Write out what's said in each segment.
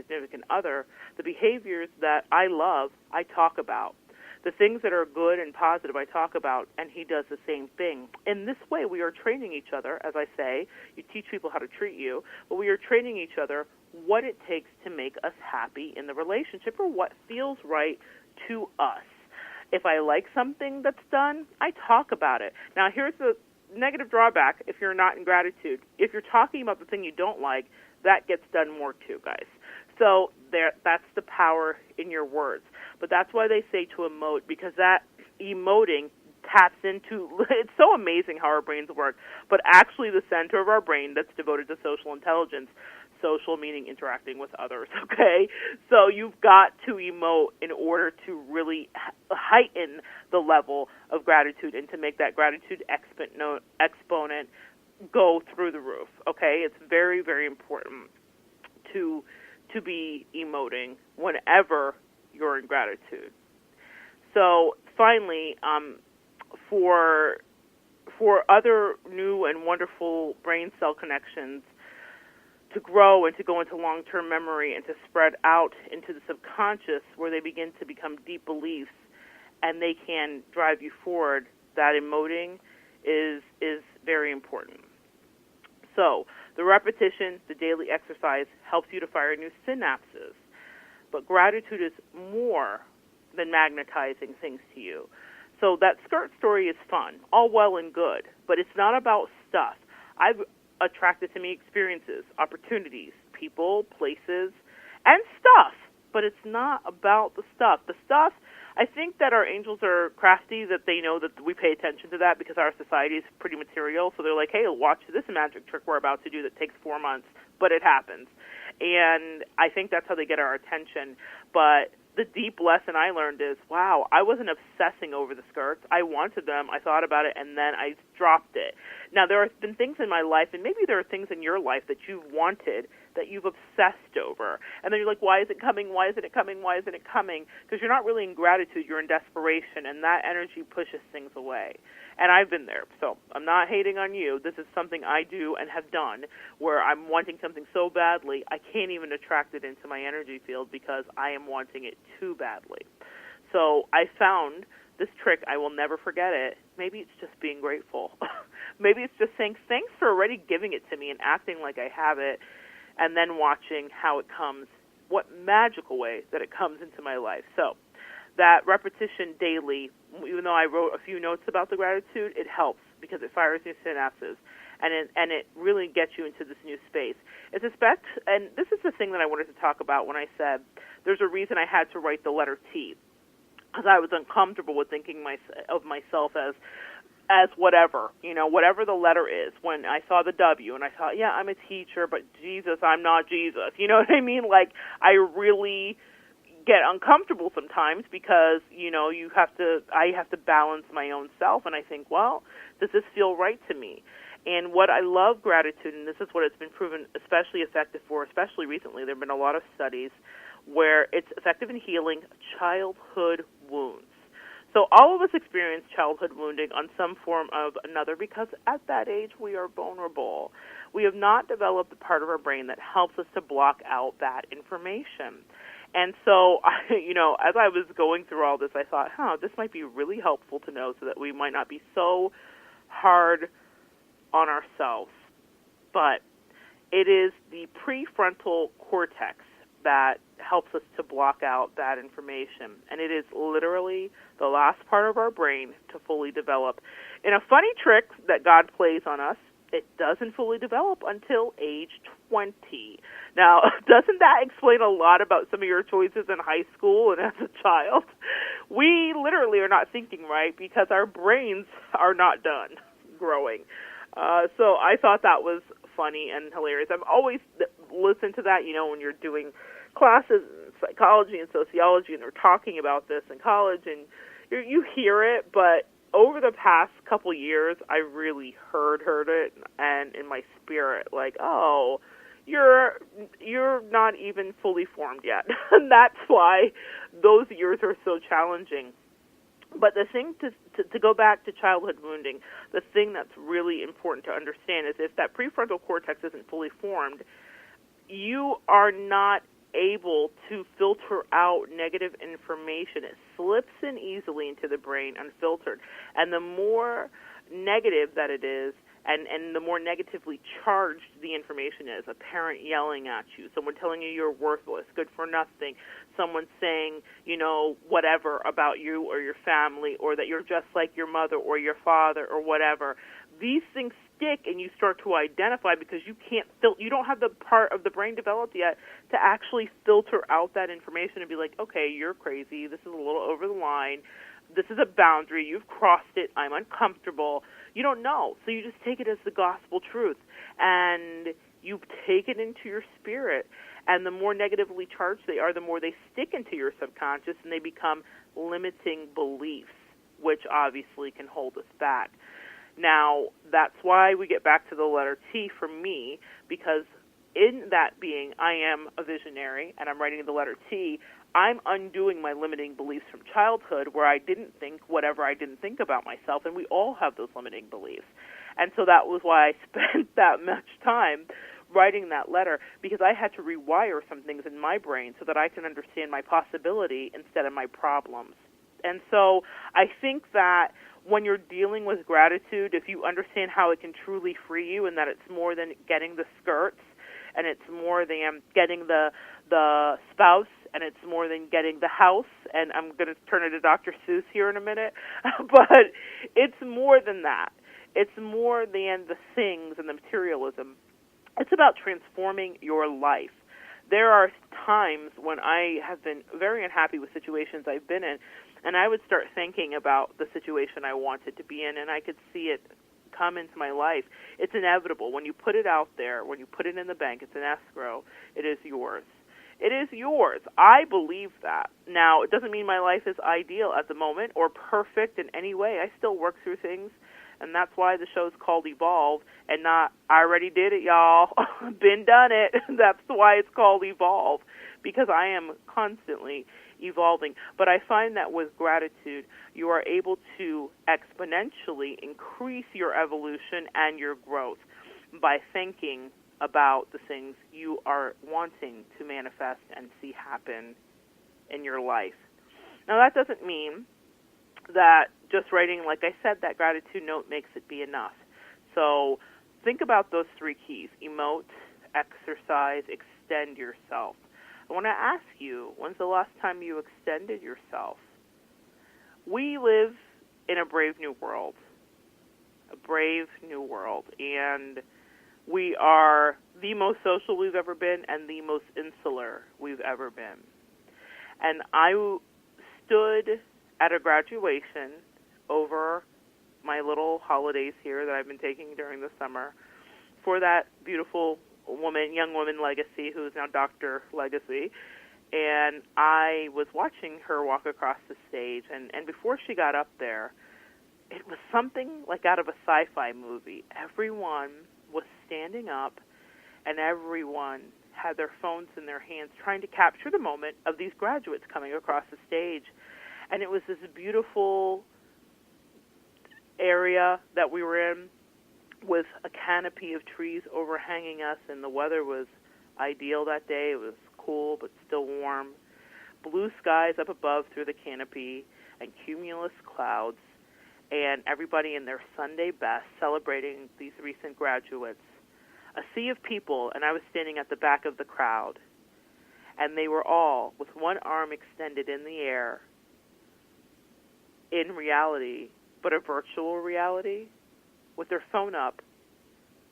significant other, the behaviors that I love, I talk about. The things that are good and positive, I talk about, and he does the same thing. In this way, we are training each other, as I say. You teach people how to treat you, but we are training each other what it takes to make us happy in the relationship, or what feels right to us. If I like something that's done, I talk about it. Now, here's the negative drawback if you're not in gratitude. If you're talking about the thing you don't like, that gets done more too, guys. So that's the power in your words. But that's why they say to emote, because that emoting taps into, it's so amazing how our brains work, but actually the center of our brain that's devoted to social intelligence, social meaning interacting with others, okay? So you've got to emote in order to really heighten the level of gratitude and to make that gratitude exponent go through the roof, okay? It's very, very important to be emoting whenever you're in gratitude. So finally, for other new and wonderful brain cell connections to grow and to go into long-term memory and to spread out into the subconscious where they begin to become deep beliefs and they can drive you forward, that emoting is very important. So the repetition, the daily exercise helps you to fire new synapses. But gratitude is more than magnetizing things to you. So that skirt story is fun, all well and good, but it's not about stuff. I've attracted to me experiences, opportunities, people, places, and stuff, but it's not about the stuff. The stuff, I think that our angels are crafty, that they know that we pay attention to that because our society is pretty material, so they're like, hey, watch this magic trick we're about to do that takes 4 months, but it happens. And I think that's how they get our attention. But the deep lesson I learned is, wow, I wasn't obsessing over the skirts. I wanted them, I thought about it, and then I dropped it. Now, there have been things in my life, and maybe there are things in your life that you've wanted that you've obsessed over. And then you're like, why is it coming? Why isn't it coming? Why isn't it coming? Because you're not really in gratitude, you're in desperation, and that energy pushes things away. And I've been there, so I'm not hating on you. This is something I do and have done where I'm wanting something so badly, I can't even attract it into my energy field because I am wanting it too badly. So I found this trick, I will never forget it. Maybe it's just being grateful. Maybe it's just saying thanks for already giving it to me and acting like I have it, and then watching how it comes, what magical way that it comes into my life. So that repetition daily, even though I wrote a few notes about the gratitude, it helps because it fires new synapses, and it really gets you into this new space. It's and this is the thing that I wanted to talk about when I said there's a reason I had to write the letter T, because I was uncomfortable with thinking of myself as whatever, whatever the letter is. When I saw the W and I thought, yeah, I'm a teacher, but Jesus, I'm not Jesus. You know what I mean? Like, I really get uncomfortable sometimes because, I have to balance my own self, and I think, well, does this feel right to me? And what I love gratitude, and this is what it's been proven especially effective for, especially recently, there have been a lot of studies where it's effective in healing childhood wounds. So all of us experience childhood wounding on some form of another because at that age we are vulnerable. We have not developed the part of our brain that helps us to block out that information. And so, as I was going through all this, I thought, this might be really helpful to know so that we might not be so hard on ourselves. But it is the prefrontal cortex that helps us to block out that information. And it is literally the last part of our brain to fully develop. In a funny trick that God plays on us, it doesn't fully develop until age 20. Now, doesn't that explain a lot about some of your choices in high school and as a child? We literally are not thinking right because our brains are not done growing. So I thought that was funny and hilarious. I've always listened to that, when you're doing classes in psychology and sociology and they're talking about this in college, and you hear it, but over the past couple years, I really heard it, and in my spirit, like, oh, you're not even fully formed yet. And that's why those years are so challenging. But the thing to go back to childhood wounding, the thing that's really important to understand is if that prefrontal cortex isn't fully formed, you are not able to filter out negative information. It slips in easily into the brain unfiltered. And the more negative that it is, and the more negatively charged the information is, a parent yelling at you, someone telling you you're worthless, good for nothing, someone saying, whatever about you or your family, or that you're just like your mother or your father or whatever. These things stick, and you start to identify because you don't have the part of the brain developed yet to actually filter out that information and be like, okay, you're crazy, this is a little over the line, this is a boundary, you've crossed it, I'm uncomfortable. You don't know, so you just take it as the gospel truth, and you take it into your spirit, and the more negatively charged they are, the more they stick into your subconscious, and they become limiting beliefs, which obviously can hold us back. Now, that's why we get back to the letter T for me, because in that being, I am a visionary, and I'm writing the letter T, I'm undoing my limiting beliefs from childhood where I didn't think whatever I didn't think about myself, and we all have those limiting beliefs. And so that was why I spent that much time writing that letter, because I had to rewire some things in my brain so that I can understand my possibility instead of my problems. And so I think that when you're dealing with gratitude, if you understand how it can truly free you and that it's more than getting the skirts, and it's more than getting the spouse, and it's more than getting the house, and I'm going to turn it to Dr. Seuss here in a minute, but it's more than that. It's more than the things and the materialism. It's about transforming your life. There are times when I have been very unhappy with situations I've been in, and I would start thinking about the situation I wanted to be in, and I could see it come into my life. It's inevitable. When you put it out there, when you put it in the bank, it's an escrow, it is yours. It is yours. I believe that. Now, it doesn't mean my life is ideal at the moment or perfect in any way. I still work through things, and that's why the show's called Evolve and not, I already did it, y'all. Been done it. That's why it's called Evolve, because I am constantly evolving. But I find that with gratitude, you are able to exponentially increase your evolution and your growth by thinking about the things you are wanting to manifest and see happen in your life. Now, that doesn't mean that just writing, like I said, that gratitude note makes it be enough. So think about those three keys: emote, exercise, extend yourself. I want to ask you, when's the last time you extended yourself? We live in a brave new world, and we are the most social we've ever been and the most insular we've ever been. And I stood at a graduation over my little holidays here that I've been taking during the summer for that beautiful young woman Legacy, who is now Dr. Legacy. And I was watching her walk across the stage, and before she got up there, it was something like out of a sci-fi movie. Everyone was standing up, and everyone had their phones in their hands trying to capture the moment of these graduates coming across the stage. And it was this beautiful area that we were in with a canopy of trees overhanging us, and the weather was ideal that day. It was cool but still warm. Blue skies up above through the canopy and cumulus clouds, and everybody in their Sunday best celebrating these recent graduates. A sea of people, and I was standing at the back of the crowd, and they were all with one arm extended in the air in reality, but a virtual reality, with their phone up.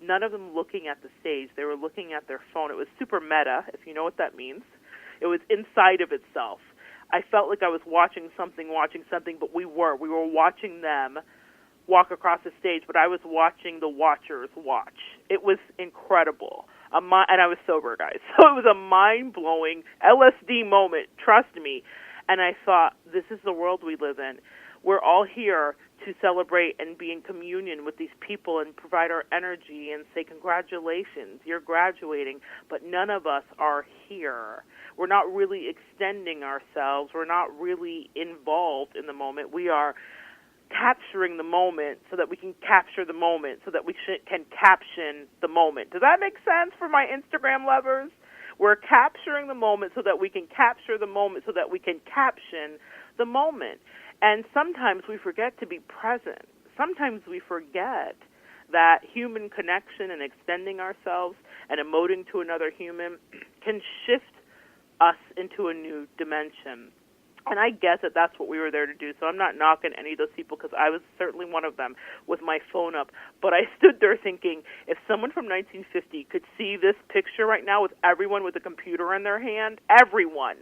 None of them looking at the stage. They were looking at their phone. It was super meta, if you know what that means. It was inside of itself. I felt like I was watching something, but we were watching them walk across the stage, but I was watching the watchers watch. It was incredible. And I was sober, guys. So it was a mind-blowing LSD moment, trust me. And I thought, this is the world we live in. We're all here to celebrate and be in communion with these people and provide our energy and say, congratulations, you're graduating, but none of us are here. We're not really extending ourselves. We're not really involved in the moment. We are capturing the moment so that we can capture the moment, so that we can caption the moment. Does that make sense for my Instagram lovers? We're capturing the moment so that we can capture the moment so that we can caption the moment. And sometimes we forget to be present. Sometimes we forget that human connection and extending ourselves and emoting to another human can shift us into a new dimension. And I get that that's what we were there to do, so I'm not knocking any of those people because I was certainly one of them with my phone up. But I stood there thinking, if someone from 1950 could see this picture right now with everyone with a computer in their hand, everyone,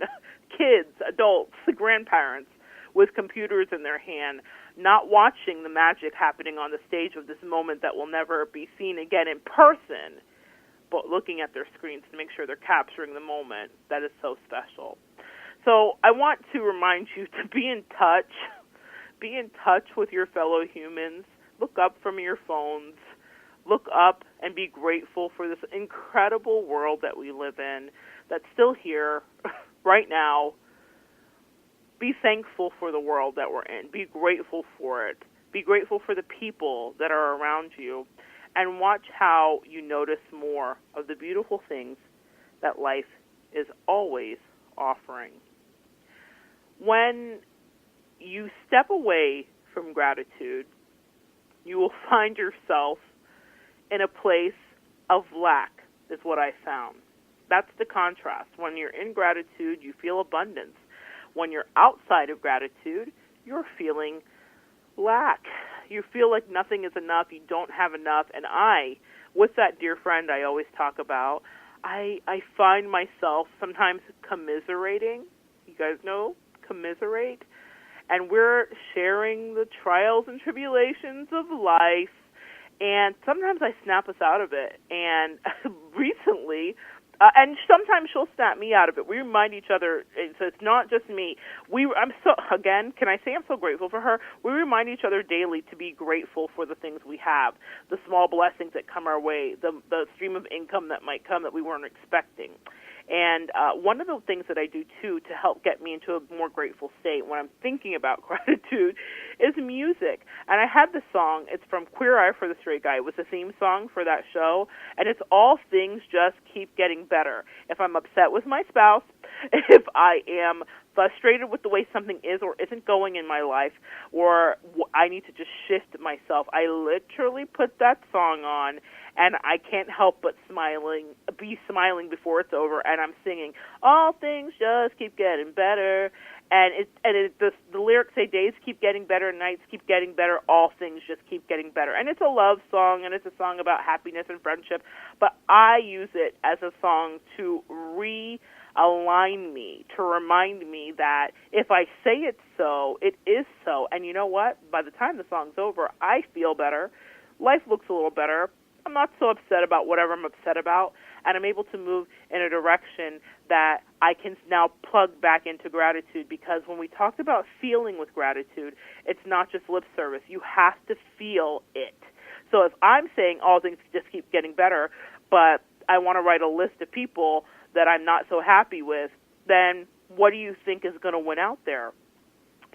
kids, adults, grandparents, with computers in their hand, not watching the magic happening on the stage of this moment that will never be seen again in person, but looking at their screens to make sure they're capturing the moment that is so special. So I want to remind you to be in touch. Be in touch with your fellow humans. Look up from your phones. Look up and be grateful for this incredible world that we live in that's still here right now. Be thankful for the world that we're in. Be grateful for it. Be grateful for the people that are around you. And watch how you notice more of the beautiful things that life is always offering. When you step away from gratitude, you will find yourself in a place of lack, is what I found. That's the contrast. When you're in gratitude, you feel abundance. When you're outside of gratitude, you're feeling lack. You feel like nothing is enough, you don't have enough. And with that dear friend I always talk about, I find myself sometimes commiserating. You guys know, commiserate. And we're sharing the trials and tribulations of life. And sometimes I snap us out of it. And recently, and sometimes she'll snap me out of it. We remind each other, so it's not just me. Can I say I'm so grateful for her? We remind each other daily to be grateful for the things we have, the small blessings that come our way, the stream of income that might come that we weren't expecting. And one of the things that I do, too, to help get me into a more grateful state when I'm thinking about gratitude is music. And I had this song. It's from Queer Eye for the Straight Guy. It was the theme song for that show. And it's all things just keep getting better. If I'm upset with my spouse, if I am frustrated with the way something is or isn't going in my life, or I need to just shift myself, I literally put that song on, and I can't help but be smiling before it's over, and I'm singing, all things just keep getting better, and the lyrics say days keep getting better, nights keep getting better, all things just keep getting better. And it's a love song, and it's a song about happiness and friendship, but I use it as a song to realign me, to remind me that if I say it's so, it is so. And you know what? By the time the song's over, I feel better. Life looks a little better. I'm not so upset about whatever I'm upset about, and I'm able to move in a direction that I can now plug back into gratitude, because when we talked about feeling with gratitude, it's not just lip service. You have to feel it. So if I'm saying all things just keep getting better, but I want to write a list of people that I'm not so happy with, then what do you think is going to win out there?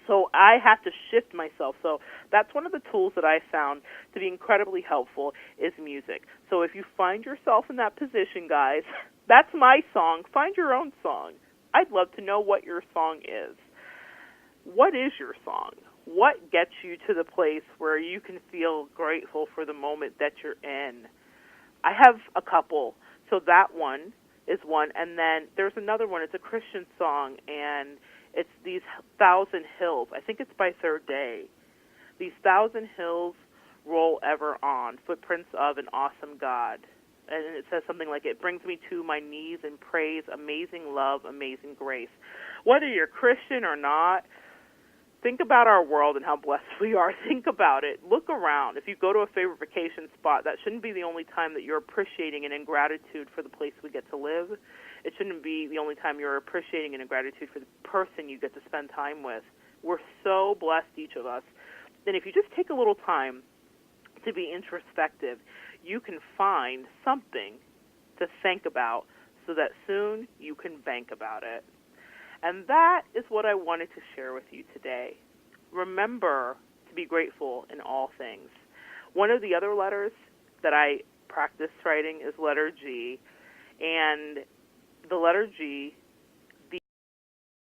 So I have to shift myself. So that's one of the tools that I found to be incredibly helpful is music. So if you find yourself in that position, guys, that's my song. Find your own song. I'd love to know what your song is. What is your song? What gets you to the place where you can feel grateful for the moment that you're in? I have a couple. So that one is one. And then there's another one. It's a Christian song, and it's these 1,000 hills. I think it's by Third Day. These 1,000 hills roll ever on, footprints of an awesome God. And it says something like, it brings me to my knees in praise, amazing love, amazing grace. Whether you're Christian or not, think about our world and how blessed we are. Think about it. Look around. If you go to a favorite vacation spot, that shouldn't be the only time that you're appreciating and in gratitude for the place we get to live. It shouldn't be the only time you're appreciating and in gratitude for the person you get to spend time with. We're so blessed, each of us. And if you just take a little time to be introspective, you can find something to think about so that soon you can bank about it. And that is what I wanted to share with you today. Remember to be grateful in all things. One of the other letters that I practice writing is letter G, and the letter G